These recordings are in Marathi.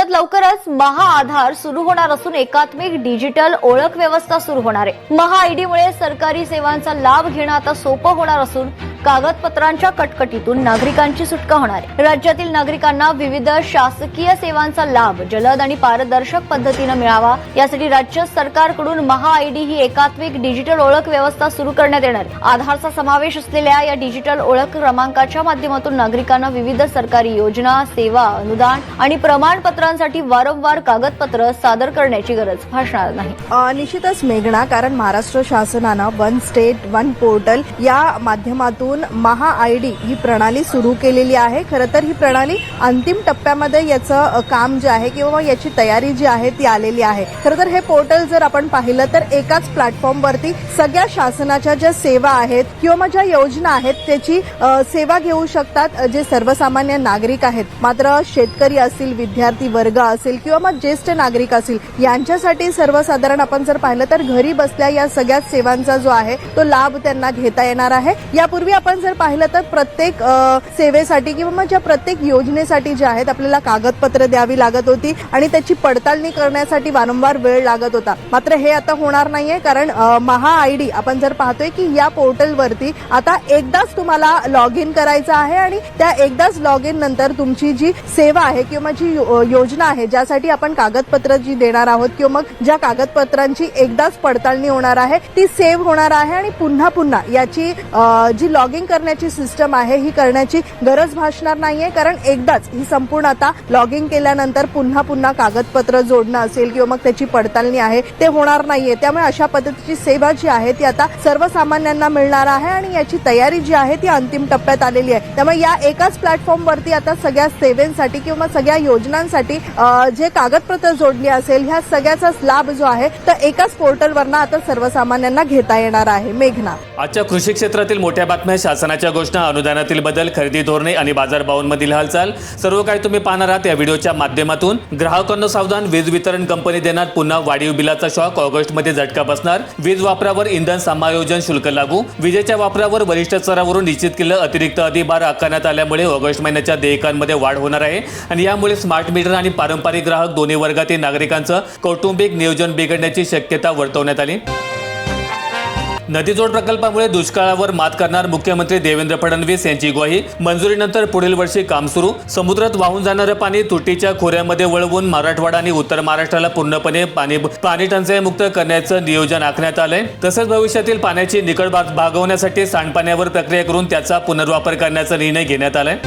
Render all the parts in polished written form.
राज्यात लवकरच महाआधार सुरू होणार असून एकात्मिक डिजिटल ओळख व्यवस्था सुरू होणार आहे। महाआयडीमुळे सरकारी सेवांचा लाभ घेणं आता सोपं होणार असून कागदपत्रांच्या कटकटीतून नागरिकांची सुटका होणार आहे। राज्यातील नागरिकांना विविध शासकीय सेवांचा लाभ जलद आणि पारदर्शक पद्धतीने मिळावा यासाठी राज्य सरकारकडून महाआयडी ही एकात्मिक डिजिटल ओळख व्यवस्था सुरू करण्यात येणार आहे। आधारचा समावेश असलेल्या या डिजिटल ओळख क्रमांकाच्या माध्यमातून नागरिकांना विविध सरकारी योजना, सेवा, अनुदान आणि प्रमाणपत्रांसाठी वारंवार कागदपत्र सादर करण्याची गरज भासणार नाही। निश्चितच मेघना, कारण महाराष्ट्र शासनानं वन स्टेट वन पोर्टल या माध्यमातून महाआयडी ही प्रणाली सुरू केलेली आहे। खरं तर ही प्रणाली अंतिम टप्प्यामध्ये याचं काम जे आहे किंवा याची तयारी जी आहे ती आलेली आहे। खरं तर हे पोर्टल जर आपण पाहिलं तर एकाच प्लॅटफॉर्मवरती सगळ्या शासनाच्या ज्या सेवा आहेत किंवा ज्या योजना आहेत त्याची सेवा घेऊ शकतात जे सर्वसामान्य नागरिक आहेत। मात्र शेतकरी असतील, विद्यार्थी वर्ग असेल किंवा मग ज्येष्ठ नागरिक असतील यांच्यासाठी सर्वसाधारण आपण जर पाहिलं तर घरी बसल्या या सगळ्या सेवांचा जो आहे तो लाभ त्यांना घेता येणार आहे। यापूर्वी आपण जर पाहिलं तर प्रत्येक सेवेसाठी किंवा मग ज्या प्रत्येक योजनेसाठी जे आहेत आपल्याला कागदपत्र द्यावी लागत होती आणि त्याची पडताळणी करण्यासाठी वारंवार वेळ लागत होता। मात्र हे आता होणार नाहीये, कारण महाआयडी आपण जर पाहतोय की या पोर्टलवरती आता एकदाच तुम्हाला लॉग इन करायचं आहे आणि त्या एकदाच लॉग इन नंतर तुमची जी सेवा आहे किंवा जी योजना आहे ज्यासाठी आपण कागदपत्र जी देणार आहोत किंवा मग ज्या कागदपत्रांची एकदाच पडताळणी होणार आहे ती सेव्ह होणार आहे आणि पुन्हा पुन्हा याची जी लॉगिंग करण्याची सिस्टम आहे ही करण्याची गरज भासणार नाहीये, कारण एकदाच ही संपूर्ण आता लॉगिंग केल्यानंतर पुन्हा पुन्हा कागदपत्र जोडणं असेल किंवा मग त्याची पडताळणी आहे ते होणार नाहीये। त्यामुळे अशा पद्धतीची सेवा जी आहे ती आता सर्वसामान्यांना मिळणार आहे आणि याची तयारी जी आहे ती अंतिम टप्प्यात आलेली आहे। त्यामुळे या एकाच प्लॅटफॉर्मवरती आता सगळ्या सेवांसाठी किंवा सगळ्या योजनांसाठी जे कागदपत्र जोडली असेल ह्या सगळ्याचाच लाभ जो आहे तर एकाच पोर्टलवरनं आता सर्वसामान्यांना घेता येणार आहे। मेघना, आजच्या कृषी क्षेत्रातील मोठ्या बातम्या, शासनाच्या घोषणा, अनुदानातील बदल, खरेदी धोरणे आणि बाजारभावांमधील हालचाल सर्व काही तुम्ही पाहणार आहात या व्हिडिओच्या माध्यमातून। ग्राहकांना सावधान, वीज वितरण कंपनी देणार पुन्हा वाढीव बिलाचा शॉक, ऑगस्टमध्ये झटका बसणार, वीज वापरावर इंधन समायोजन शुल्क लागू, विजेच्या वापरावर वरिष्ठ स्तरावरून निश्चित केलं अतिरिक्त अधिभार आकारण्यात आल्यामुळे ऑगस्ट महिन्याच्या देयकांमध्ये वाढ होणार आहे आणि यामुळे स्मार्ट मीटर आणि पारंपरिक ग्राहक दोन्ही वर्गातील नागरिकांचं कौटुंबिक नियोजन बिघडण्याची शक्यता वर्तवण्यात आली। नदीजोड प्रकल्पामुळे दुष्काळावर मात करणार मुख्यमंत्री देवेंद्र फडणवीस यांची ग्वाही, मंजुरीनंतर पुढील वर्षी काम सुरू, समुद्रात वाहून जाणारं पाणी तुटीच्या खोऱ्यामध्ये वळवून मराठवाडा आणि उत्तर महाराष्ट्राला पूर्णपणे पाणी टंचाई मुक्त करण्याचं नियोजन आखण्यात आलंय। तसंच भविष्यातील पाण्याची निकड भागवण्यासाठी सांडपाण्यावर प्रक्रिया करून त्याचा पुनर्वापर करण्याचा निर्णय घेण्यात आलाय।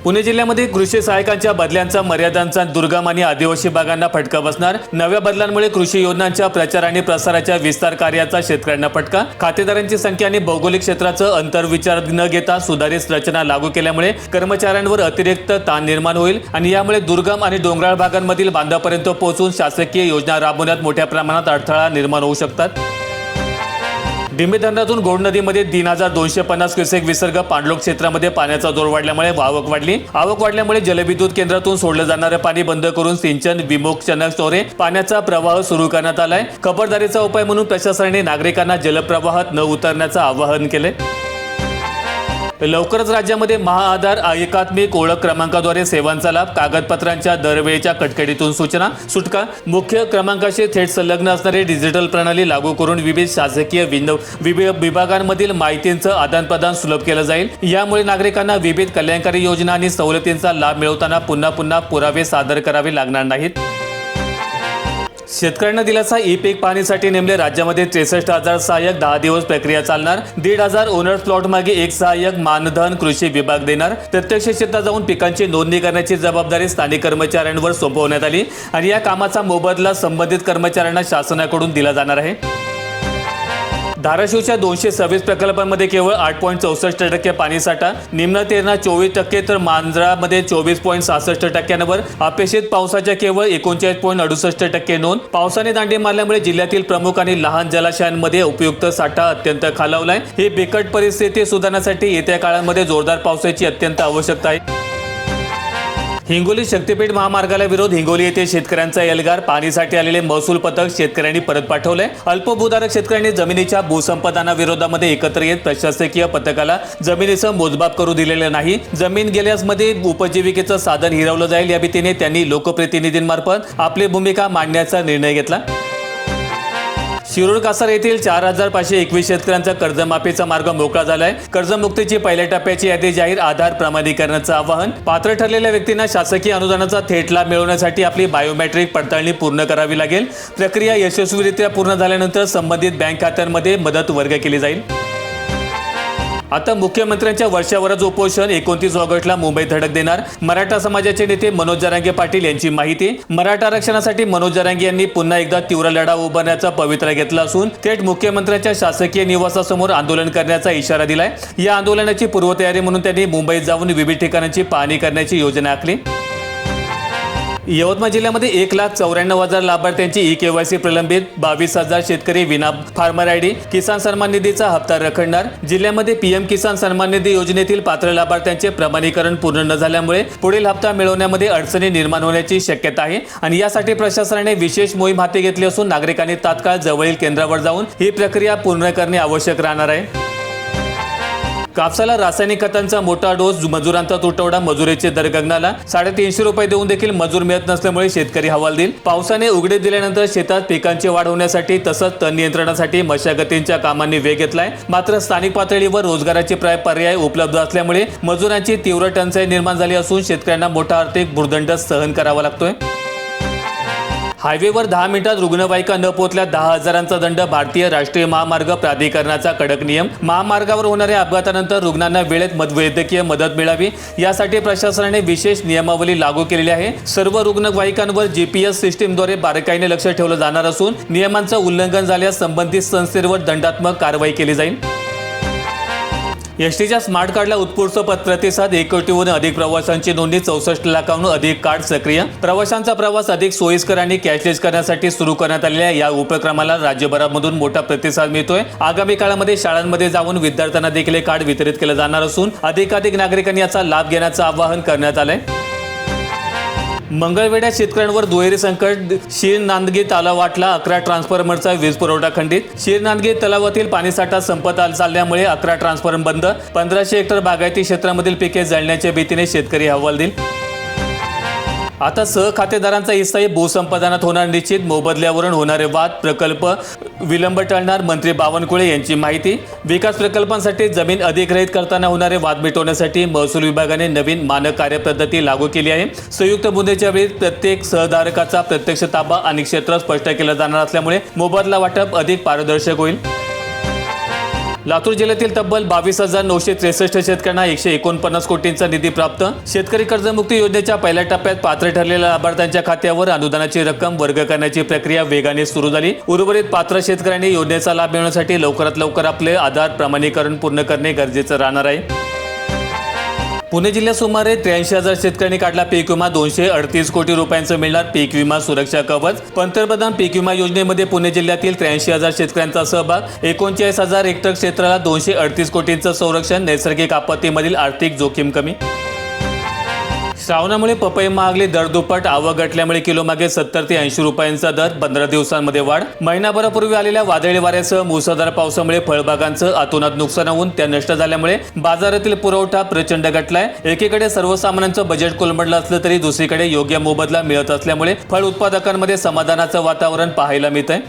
पुणे जिल्ह्यामध्ये कृषी सहायकांच्या बदल्यांचा मर्यादांचा दुर्गम आणि आदिवासी भागांना फटका बसणार, नव्या बदलांमुळे कृषी योजनांच्या प्रचार आणि प्रसाराच्या विस्तार कार्याचा शेतकऱ्यांना फटका, खातेदारांची संख्या आणि भौगोलिक क्षेत्राचं अंतर विचार न घेता सुधारित रचना लागू केल्यामुळे कर्मचाऱ्यांवर अतिरिक्त ताण निर्माण होईल आणि यामुळे दुर्गम आणि डोंगराळ भागांमधील बांधापर्यंत पोहोचून शासकीय योजना राबवण्यात मोठ्या प्रमाणात अडथळा निर्माण होऊ शकतात। डिंबी धरणातून गोड नदीमध्ये 3250 क्युसेक विसर्ग, पाणलोट क्षेत्रामध्ये पाण्याचा जोर वाढल्यामुळे आवक वाढल्यामुळे जलविद्युत केंद्रातून सोडलं जाणारं पाणी बंद करून सिंचन विमुक्तोरे पाण्याचा प्रवाह सुरू करण्यात आलाय। खबरदारीचा उपाय म्हणून प्रशासनाने नागरिकांना जलप्रवाहात न उतरण्याचं आवाहन केलंय। लवकरच राज्यामध्ये महाआधार एकात्मिक ओळख क्रमांकाद्वारे सेवांचा लाभ, कागदपत्रांच्या दरवेळेच्या कटकटीतून सुटका, मुख्य क्रमांकाशी थेट संलग्न असणारी डिजिटल प्रणाली लागू करून विविध शासकीय विभागांमधील माहितींचं आदानप्रदान सुलभ केलं जाईल। यामुळे नागरिकांना विविध कल्याणकारी योजना आणि सवलतींचा लाभ मिळवताना पुन्हा पुरावे सादर करावे लागणार नाहीत। शेतकऱ्यांना दिलासा, ई पीक पाहणीसाठी नेमले राज्यामध्ये 63,000 सहाय्यक, 10 दिवस प्रक्रिया चालणार, 1,500 ओनर्स प्लॉट मागे एक सहाय्यक मानधन कृषी विभाग देणार, प्रत्यक्ष शेतात जाऊन पिकांची नोंदणी करण्याची जबाबदारी स्थानिक कर्मचाऱ्यांवर सोपवण्यात आली आणि या कामाचा मोबदला संबंधित कर्मचाऱ्यांना शासनाकडून दिला जाणार आहे। धाराशिवच्या 226 प्रकल्पांमध्ये केवळ 8.64% पाणीसाठा, निम्न तेरणा 24% तर मांजरामध्ये 24.66%वर, अपेक्षित पावसाच्या केवळ 39.68% नोंद। पावसाने दांडी मारल्यामुळे जिल्ह्यातील प्रमुख आणि लहान जलाशयांमध्ये उपयुक्त साठा अत्यंत खालावलाय। ही बिकट परिस्थिती सुधारण्यासाठी येत्या काळामध्ये जोरदार पावसाची अत्यंत आवश्यकता आहे। हिंगोली शक्तीपीठ महामार्गाला विरोध. हिंगोली येथे शेतकऱ्यांचा एल्गार. पाणीसाठी आलेले महसूल पथक शेतकऱ्यांनी परत पाठवले. अल्पभूधारक शेतकऱ्यांनी जमिनीच्या भूसंपादना विरोधामध्ये एकत्र येत प्रशासकीय पथकाला जमिनीचं मोजमाप करू दिलेले नाही. जमीन गेल्यासमध्ये उपजीविकेचं साधन हिरावलं जाईल या भीतीने त्यांनी लोकप्रतिनिधींमार्फत आपली भूमिका मांडण्याचा निर्णय घेतला. शिरूर कासार येथील 4521 शेतकऱ्यांचा कर्जमाफीचा मार्ग मोकळा झालाय. कर्जमुक्तीची पहिल्या टप्प्याची यादी जाहीर. आधार प्रमाणीकरणाचं आवाहन. पात्र ठरलेल्या व्यक्तींना शासकीय अनुदानाचा थेट लाभ मिळवण्यासाठी आपली बायोमेट्रिक पडताळणी पूर्ण करावी लागेल. प्रक्रिया यशस्वीरित्या पूर्ण झाल्यानंतर संबंधित बँक खात्यांमध्ये मदत वर्ग केली जाईल. आता मुख्यमंत्र्यांच्या वर्षावरच उपोषण. 29 ऑगस्टला मुंबईत धडक देणार. मराठा समाजाचे नेते मनोज जरांगे पाटील यांची माहिती. मराठा आरक्षणासाठी मनोज जरांगे यांनी पुन्हा एकदा तीव्र लढा उभारण्याचा पवित्रा घेतला असून थेट मुख्यमंत्र्यांच्या शासकीय निवासासमोर आंदोलन करण्याचा इशारा दिलाय. या आंदोलनाची पूर्वतयारी म्हणून त्यांनी मुंबईत जाऊन विविध ठिकाणांची पाहणी करण्याची योजना आखली. यवतमाळ जिल्ह्यामध्ये 1,94,000 लाभार्थ्यांची ई-केवायसी प्रलंबित. 22,000 शेतकरी विना फार्मर आयडी. किसान सन्मान निधीचा हप्ता रखडणार. जिल्ह्यामध्ये पीएम किसान सन्मान निधी योजनेतील पात्र लाभार्थ्यांचे प्रमाणीकरण पूर्ण न झाल्यामुळे पुढील हप्ता मिळवण्यामध्ये अडचणी निर्माण होण्याची शक्यता आहे आणि यासाठी प्रशासनाने विशेष मोहीम हाती घेतली असून नागरिकांनी तात्काळ जवळील केंद्रावर जाऊन ही प्रक्रिया पूर्ण करणे आवश्यक राहणार आहे. कापसाला रासायनिक खतांचा मोठा डोस. मजुरांचा तुटवडा. मजुरीचे दर गगनाला. 350 रुपये देऊन देखील मजूर मिळत नसल्यामुळे शेतकरी हवालदिल. पावसाने उघडीप दिल्यानंतर शेतात पिकांची वाढ होण्यासाठी तसंच तण नियंत्रणासाठी मशागतींच्या कामांनी वेग घेतलाय. मात्र स्थानिक पातळीवर रोजगाराचे पर्याय उपलब्ध असल्यामुळे मजुरांची तीव्र टंचाई निर्माण झाली असून शेतकऱ्यांना मोठा आर्थिक भुर्दंड सहन करावा लागतोय. हायवेवर 10 मिनिटात रुग्णवाहिका न पोहोचल्या 10,000चा दंड. भारतीय राष्ट्रीय महामार्ग प्राधिकरणाचा कडक नियम. महामार्गावर होणाऱ्या अपघातानंतर रुग्णांना वेळेत वैद्यकीय मदत मिळावी यासाठी प्रशासनाने विशेष नियमावली लागू केलेली आहे. सर्व रुग्णवाहिकांवर GPS सिस्टीमद्वारे बारकाईने लक्ष ठेवलं जाणार असून नियमांचं उल्लंघन झाल्यास संबंधित संस्थेवर दंडात्मक कारवाई केली जाईल. एसटीच्या स्मार्ट कार्डला उत्स्फूर्त प्रतिसाद. 1 कोटीहून अधिक प्रवाशांची नोंदणी. 64 लाखांहून अधिक कार्ड सक्रिय. प्रवाशांचा प्रवास अधिक सोयीस्कर आणि कॅशलेस करण्यासाठी सुरू करण्यात आलेल्या या उपक्रमाला राज्यभरामधून मोठा प्रतिसाद मिळतोय. आगामी काळामध्ये शाळांमध्ये जाऊन विद्यार्थ्यांना देखील कार्ड वितरित केलं जाणार असून अधिकाधिक नागरिकांनी याचा लाभ घेण्याचं आवाहन करण्यात आलंय. मंगळवेढ्या शेतकऱ्यांवर दुहेरी संकट. शीर-नांदगी तलाव वाटला. 11 ट्रान्सफॉर्मरचा वीज पुरवठा खंडित. शीर-नांदगी तलावातील पाणीसाठा संपत चालल्यामुळे 11 ट्रान्सफॉर्मर बंद. 1500 हेक्टर बागायती क्षेत्रामधील पिके जळण्याच्या भीतीने शेतकरी हवालदिल. आता सहखातेदारांचा हिस्साही भूसंपादनात होणार निश्चित. मोबदल्यावरून होणारे वाद. प्रकल्प विलंब टळणार. मंत्री बावनकुळे यांची माहिती. विकास प्रकल्पांसाठी जमीन अधिग्रहित करताना होणारे वाद मिटवण्यासाठी महसूल विभागाने नवीन मानक कार्यपद्धती लागू केली आहे. संयुक्त बुंदेच्या वेळी प्रत्येक सहधारकाचा प्रत्यक्ष ताबा आणि क्षेत्र स्पष्ट केलं जाणार असल्यामुळे मोबदला वाटप अधिक पारदर्शक होईल. लातूर जिल्ह्यातील तब्बल 22,963 शेतकऱ्यांना 149 कोटींचा निधी प्राप्त. शेतकरी कर्जमुक्ती योजनेच्या पहिल्या टप्प्यात पात्र ठरलेल्या लाभार्थ्यांच्या खात्यावर अनुदानाची रक्कम वर्ग करण्याची प्रक्रिया वेगाने सुरू झाली. उर्वरित पात्र शेतकऱ्यांनी योजनेचा लाभ मिळवण्यासाठी लवकरात लवकर आपले आधार प्रमाणीकरण पूर्ण करणे गरजेचं राहणार आहे. पुणे जिल्ह्यात सुमारे 83,000 शेतकऱ्यांनी काढला पीक विमा. 238 कोटी रुपयांचं मिळणार पीक विमा सुरक्षा कवच. पंतप्रधान पीक विमा योजनेमध्ये पुणे जिल्ह्यातील 83,000 शेतकऱ्यांचा सहभाग. 39,000 हेक्टर क्षेत्राला 238 कोटींचं संरक्षण. नैसर्गिक आपत्तीमधील आर्थिक जोखीम कमी. श्रावणामुळे पपई महागली. दर दुप्पट. आवक घटल्यामुळे किलोमागे 70 ते 80 रुपयांचा दर. 15 दिवसांमध्ये वाढ. महिनाभरापूर्वी आलेल्या वादळी वाऱ्यासह मुसळधार पावसामुळे फळबागांचं अतोनात नुकसान होऊन त्या नष्ट झाल्यामुळे बाजारातील पुरवठा प्रचंड घटलाय. एकीकडे सर्वसामान्यांचं बजेट कोलमडलं असलं तरी दुसरीकडे योग्य मोबदला मिळत असल्यामुळे फळ उत्पादकांमध्ये समाधानाचं वातावरण पाहायला मिळतंय.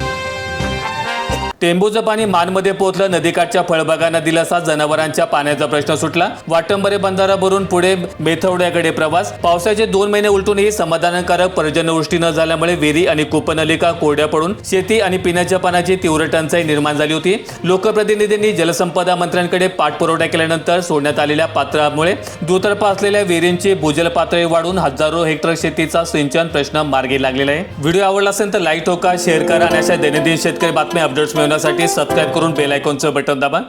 टेंबूचं पाणी मानमध्ये पोहोचलं. नदीकाठच्या फळबागांना दिलासा. जनावरांच्या पाण्याचा प्रश्न सुटला. वाटंबरे बंधारा भरून पुढे मेथवड्याकडे प्रवास. पावसाचे 2 महिने उलटूनही समाधानकारक पर्जन्यवृष्टी न झाल्यामुळे विहिरी आणि कूपनलिका कोरड्या पडून शेती आणि पिण्याच्या पाण्याची तीव्र टंचाई निर्माण झाली होती. लोकप्रतिनिधींनी जलसंपदा मंत्र्यांकडे पाठपुरावा केल्यानंतर सोडण्यात आलेल्या पात्रामुळे दुतर्फा असलेल्या विहिरींची भूजल पातळी वाढून हजारो हेक्टर शेतीचा सिंचन प्रश्न मार्गी लागलेला आहे. व्हिडिओ आवडला असेल तर लाईक ठोका, शेअर करा आणि अशा दैनंदिन शेतकरी बातम्या अपडेट्स मिळवण्यासाठी सबस्क्राईब करून बेल आयकॉनचं बटन दाबा.